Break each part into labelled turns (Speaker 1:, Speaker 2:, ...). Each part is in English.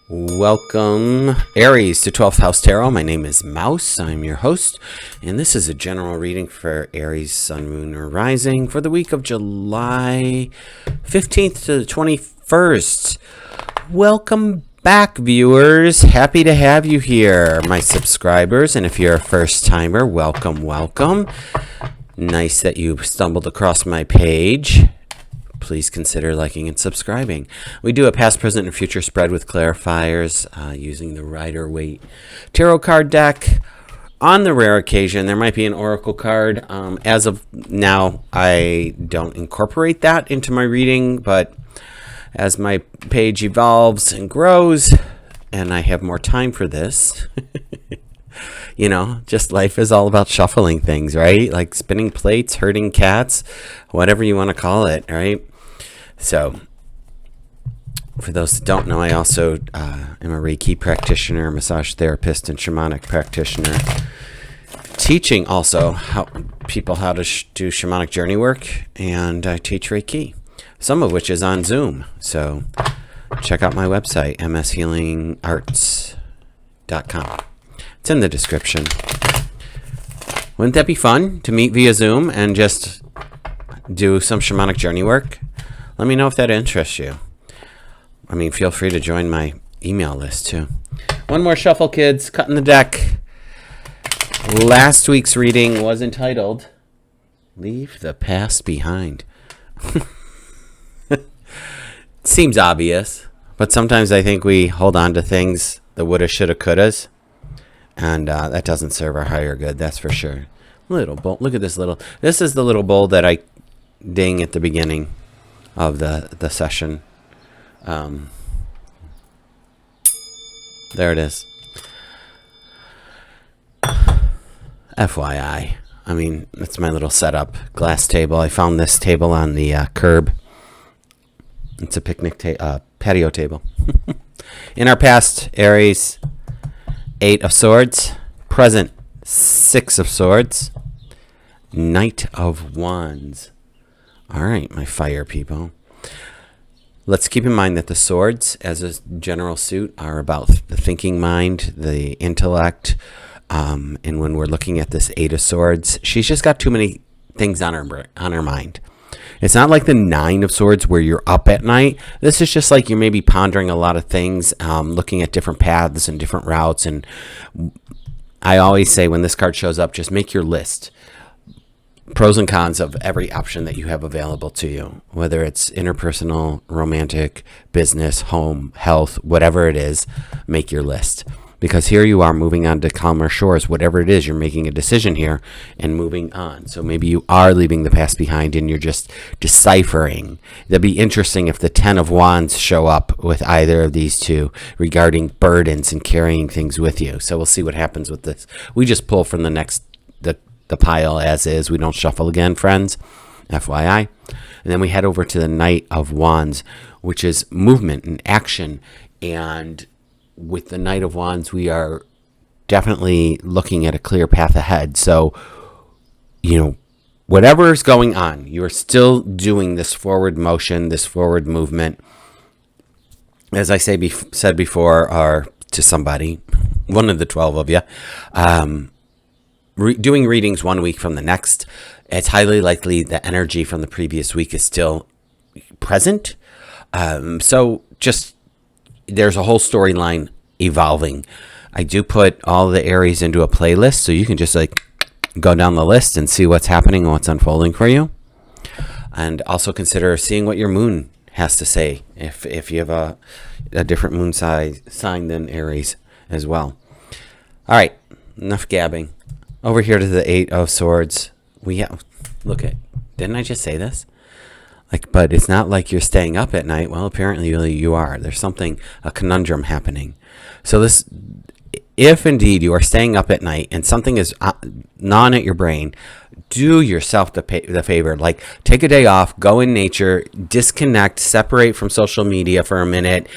Speaker 1: Welcome, Aries, to 12th House Tarot. My name is Mouse. I'm your host, and this is a general reading for Aries, Sun, Moon, or Rising for the week of July 15th to the 21st. Welcome back, viewers. Happy to have you here, my subscribers, and if you're a first-timer, welcome. Nice that you stumbled across my page. Please consider liking and subscribing. We do a past, present, and future spread with clarifiers using the Rider-Waite tarot card deck. On the rare occasion, there might be an oracle card. As of now, I don't incorporate that into my reading, but as my page evolves and grows, and I have more time for this, you know, just life is all about shuffling things, right? Like spinning plates, herding cats, whatever you want to call it, right? So, for those that don't know, I also am a Reiki practitioner, massage therapist, and shamanic practitioner. Teaching also how to do shamanic journey work, and I teach Reiki, some of which is on Zoom. So, check out my website, mshealingarts.com. It's in the description. Wouldn't that be fun to meet via Zoom and just do some shamanic journey work? Let me know if that interests you. I mean, feel free to join my email list too. One more shuffle, kids. Cutting the deck. Last week's reading was entitled Leave the Past Behind. Seems obvious, but sometimes I think we hold on to things, the woulda, shoulda, couldas, and that doesn't serve our higher good, that's for sure. Little bowl. Look at this little. This is the little bowl that I ding at the beginning of the session. There it is. FYI. I mean, it's my little setup. Glass table. I found this table on the curb. It's a picnic patio table. In our past, Aries, 8 of Swords. Present, 6 of Swords. Knight of Wands. All right, my fire people. Let's keep in mind that the swords, as a general suit, are about the thinking mind, the intellect. And when we're looking at this 8 of Swords, she's just got too many things on her mind. It's not like the 9 of Swords where you're up at night. This is just like you're maybe pondering a lot of things, looking at different paths and different routes. And I always say when this card shows up, just make your list. Pros and cons of every option that you have available to you, whether it's interpersonal, romantic, business, home, health, whatever it is, make your list. Because here you are moving on to calmer shores, whatever it is, you're making a decision here and moving on. So maybe you are leaving the past behind and you're just deciphering. That'd be interesting if the 10 of Wands show up with either of these two regarding burdens and carrying things with you. So we'll see what happens with this. We just pull from the pile as is. We don't shuffle again, friends. FYI. And then we head over to the Knight of Wands, which is movement and action. And with the Knight of Wands, we are definitely looking at a clear path ahead. So, you know, whatever is going on, you are still doing this forward motion, this forward movement. As I said before, or to somebody, one of the 12 of you, doing readings 1 week from the next, it's highly likely the energy from the previous week is still present. So just there's a whole storyline evolving. I do put all the Aries into a playlist, so you can just like go down the list and see what's happening and what's unfolding for you. And also consider seeing what your moon has to say if you have a different moon sign than Aries as well. All right, enough gabbing. Over here to the 8 of Swords, we have, look at, didn't I just say this? But it's not like you're staying up at night. Well, apparently you are. There's a conundrum happening. So this, if indeed you are staying up at night and something is gnawing at your brain, do yourself the favor. Like, take a day off, go in nature, disconnect, separate from social media for a minute,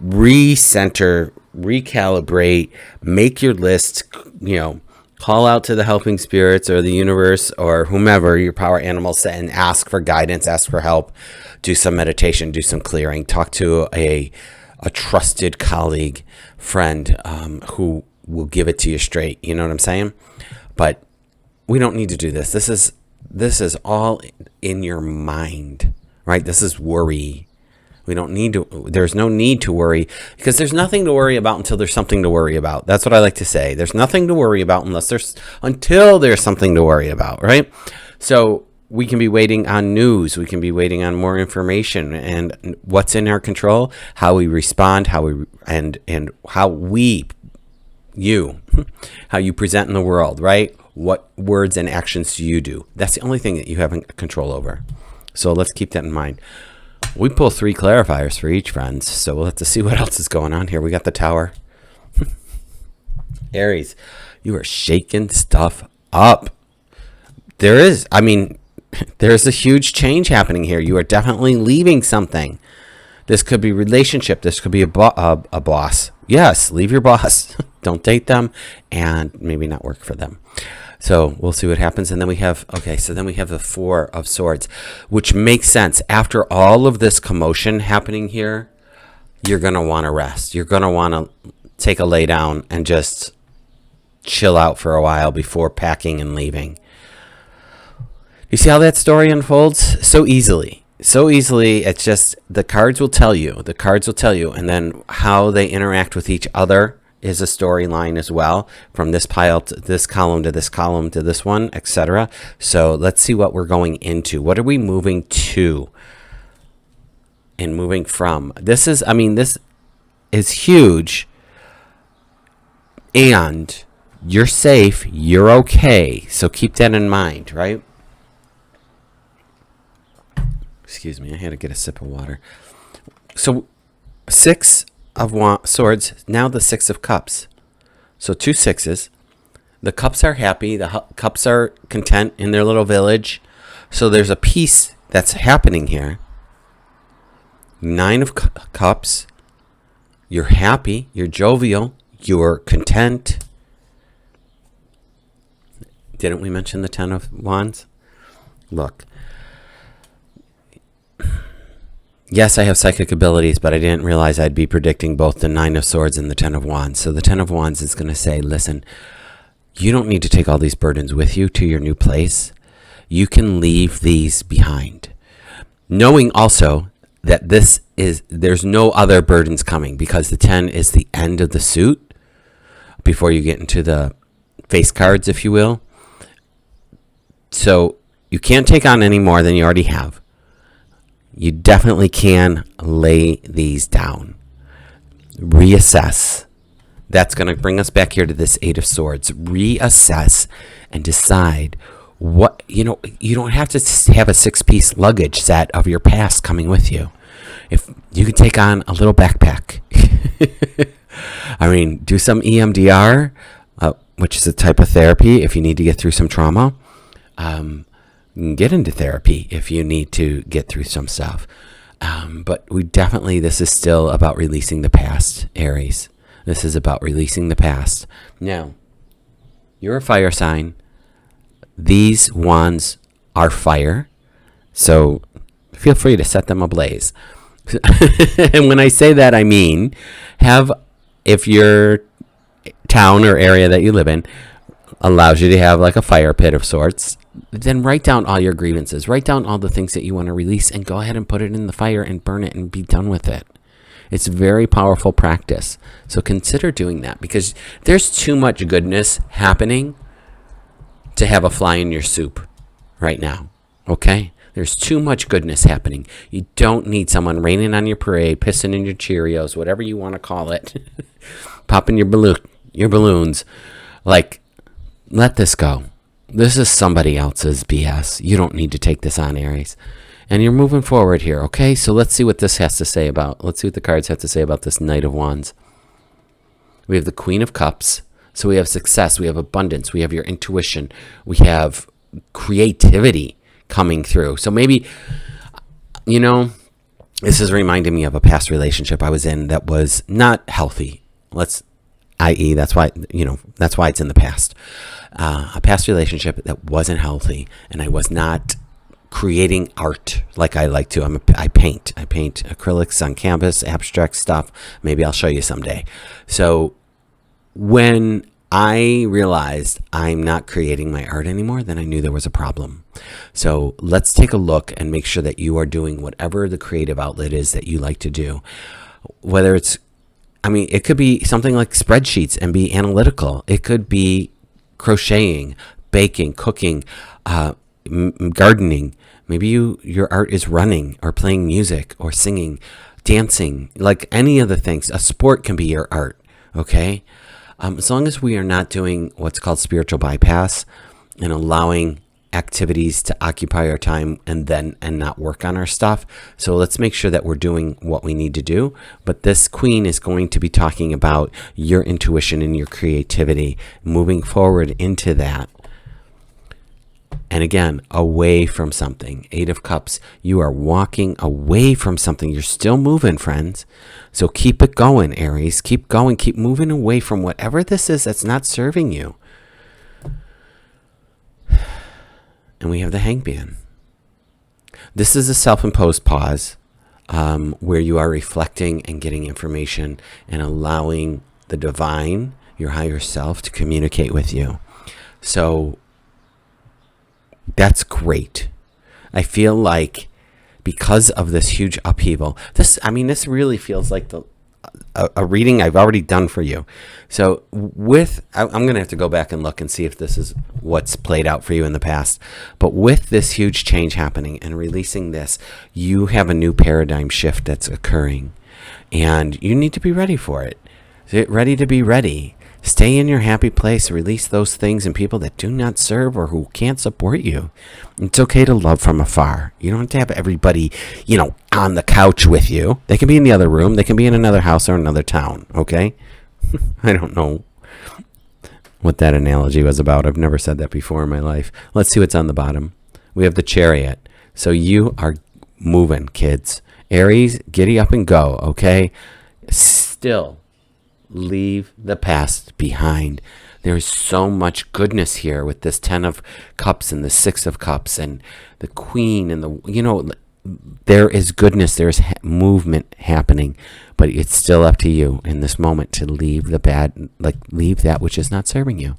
Speaker 1: recenter, recalibrate, make your list, call out to the helping spirits or the universe or whomever your power animals and ask for guidance, ask for help, do some meditation, do some clearing, talk to a a trusted colleague, friend, who will give it to you straight. You know what I'm saying? But we don't need to do this. This is all in your mind, right? This is worry. We don't need to, there's no need to worry, because there's nothing to worry about until there's something to worry about. That's what I like to say. There's nothing to worry about until there's something to worry about, right? So we can be waiting on news. We can be waiting on more information, and what's in our control, how we respond, how you present in the world, right? What words and actions do you do? That's the only thing that you have control over. So let's keep that in mind. We pull 3 clarifiers for each, friends. So we'll have to see what else is going on here. We got the Tower. Aries, you are shaking stuff up. There's a huge change happening here. You are definitely leaving something. This could be relationship. This could be a boss. Yes, leave your boss. Don't date them, and maybe not work for them. So we'll see what happens. And then we have the 4 of Swords, which makes sense. After all of this commotion happening here, you're going to want to rest. You're going to want to take a lay down and just chill out for a while before packing and leaving. You see how that story unfolds? So easily. It's just the cards will tell you. And then how they interact with each other is a storyline as well, from this pile to this column to this column to this one, etc. So let's see what we're going into. What are we moving to and moving from? This is huge, and you're safe, you're okay. So keep that in mind, right? Excuse me, I had to get a sip of water. So 6 of Swords, now the 6 of Cups. So 2 6s. The Cups are happy. The Cups are content in their little village. So there's a peace that's happening here. 9 of Cups. You're happy. You're jovial. You're content. Didn't we mention the 10 of Wands? Look. Yes, I have psychic abilities, but I didn't realize I'd be predicting both the 9 of Swords and the 10 of Wands. So the 10 of Wands is going to say, listen, you don't need to take all these burdens with you to your new place. You can leave these behind. Knowing also that there's no other burdens coming, because the 10 is the end of the suit before you get into the face cards, if you will. So you can't take on any more than you already have. You definitely can lay these down. Reassess. That's going to bring us back here to this 8 of Swords. Reassess and decide what, you don't have to have a 6-piece luggage set of your past coming with you. If you could take on a little backpack. Do some EMDR, which is a type of therapy if you need to get through some trauma. Get into therapy if you need to get through some stuff. But this is still about releasing the past, Aries. This is about releasing the past. Now, you're a fire sign. These wands are fire. So feel free to set them ablaze. And when I say that, I mean, if your town or area that you live in allows you to have like a fire pit of sorts, then write down all your grievances. Write down all the things that you want to release and go ahead and put it in the fire and burn it and be done with it. It's very powerful practice. So consider doing that, because there's too much goodness happening to have a fly in your soup right now. Okay? There's too much goodness happening. You don't need someone raining on your parade, pissing in your Cheerios, whatever you want to call it, popping your balloons. Like, let this go. This is somebody else's BS. You don't need to take this on, Aries. And you're moving forward here, okay? So let's see what this has to say about, let's see what the cards have to say about this Knight of Wands. We have the Queen of Cups. So we have success, we have abundance, we have your intuition, we have creativity coming through. So maybe, this is reminding me of a past relationship I was in that was not healthy. That's why it's in the past. A past relationship that wasn't healthy, and I was not creating art like I like to. I paint acrylics on canvas, abstract stuff. Maybe I'll show you someday. So when I realized I'm not creating my art anymore, then I knew there was a problem. So let's take a look and make sure that you are doing whatever the creative outlet is that you like to do. Whether it's, it could be something like spreadsheets and be analytical. It could be crocheting, baking, cooking, gardening. Maybe your art is running or playing music or singing, dancing, like any of the things. A sport can be your art, okay? As long as we are not doing what's called spiritual bypass and allowing activities to occupy our time and not work on our stuff. So let's make sure that we're doing what we need to do. But this queen is going to be talking about your intuition and your creativity, moving forward into that. And again, away from something. 8 of Cups, you are walking away from something. You're still moving, friends. So keep it going, Aries. Keep going. Keep moving away from whatever this is that's not serving you. And we have the Hangman. This is a self-imposed pause where you are reflecting and getting information and allowing the divine, your higher self, to communicate with you. So that's great. I feel like because of this huge upheaval, this really feels like a reading I've already done for you. So I'm going to have to go back and look and see if this is what's played out for you in the past. But with this huge change happening and releasing this, you have a new paradigm shift that's occurring. And you need to be ready for it. Get ready to be ready. Stay in your happy place. Release those things and people that do not serve or who can't support you. It's okay to love from afar. You don't have to have everybody, on the couch with you. They can be in the other room. They can be in another house or another town, okay? I don't know what that analogy was about. I've never said that before in my life. Let's see what's on the bottom. We have the Chariot. So you are moving, kids. Aries, giddy up and go, okay? Still, leave the past behind. There is so much goodness here with this 10 of Cups and the 6 of Cups and the Queen and there is goodness. There's movement happening, but it's still up to you in this moment to leave leave that which is not serving you.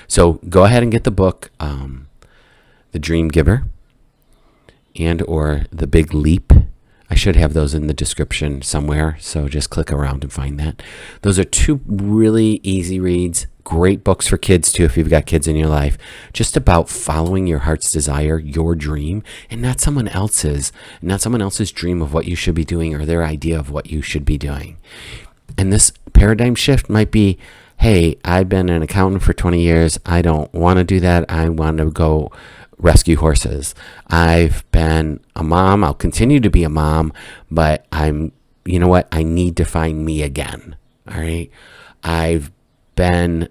Speaker 1: So go ahead and get the book, The Dream Giver and or The Big Leap. I should have those in the description somewhere, so just click around and find that. Those are 2 really easy reads, great books for kids too if you've got kids in your life, just about following your heart's desire, your dream, and not someone else's dream of what you should be doing or their idea of what you should be doing. And this paradigm shift might be, hey, I've been an accountant for 20 years. I don't want to do that. I want to go rescue horses. I've been a mom. I'll continue to be a mom, but I need to find me again. All right. I've been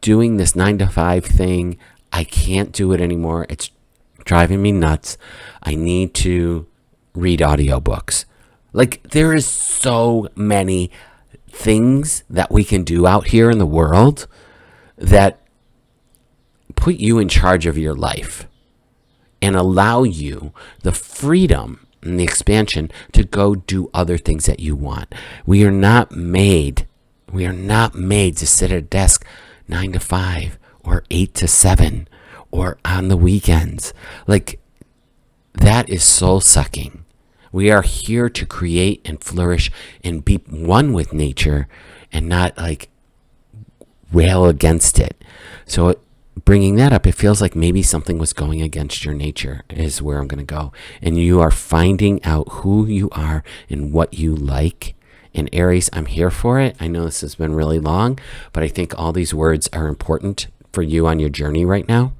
Speaker 1: doing this 9-to-5 thing. I can't do it anymore. It's driving me nuts. I need to read audiobooks. There is so many things that we can do out here in the world that put you in charge of your life and allow you the freedom and the expansion to go do other things that you want. We are not made to sit at a desk 9 to 5 or 8 to 7 or on the weekends. That is soul sucking. We are here to create and flourish and be one with nature and not rail against it. So bringing that up, it feels like maybe something was going against your nature is where I'm going to go. And you are finding out who you are and what you like. And Aries, I'm here for it. I know this has been really long, but I think all these words are important for you on your journey right now.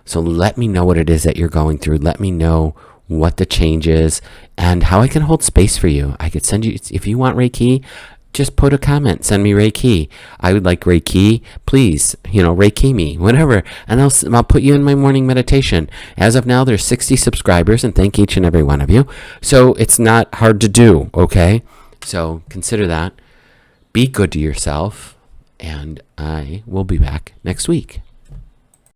Speaker 1: So let me know what it is that you're going through. Let me know what the change is and how I can hold space for you. I could send you, if you want Reiki, just put a comment, send me Reiki. I would like Reiki, please, Reiki me, whatever. And I'll put you in my morning meditation. As of now, there's 60 subscribers, and thank each and every one of you. So it's not hard to do, okay? So consider that. Be good to yourself, and I will be back next week.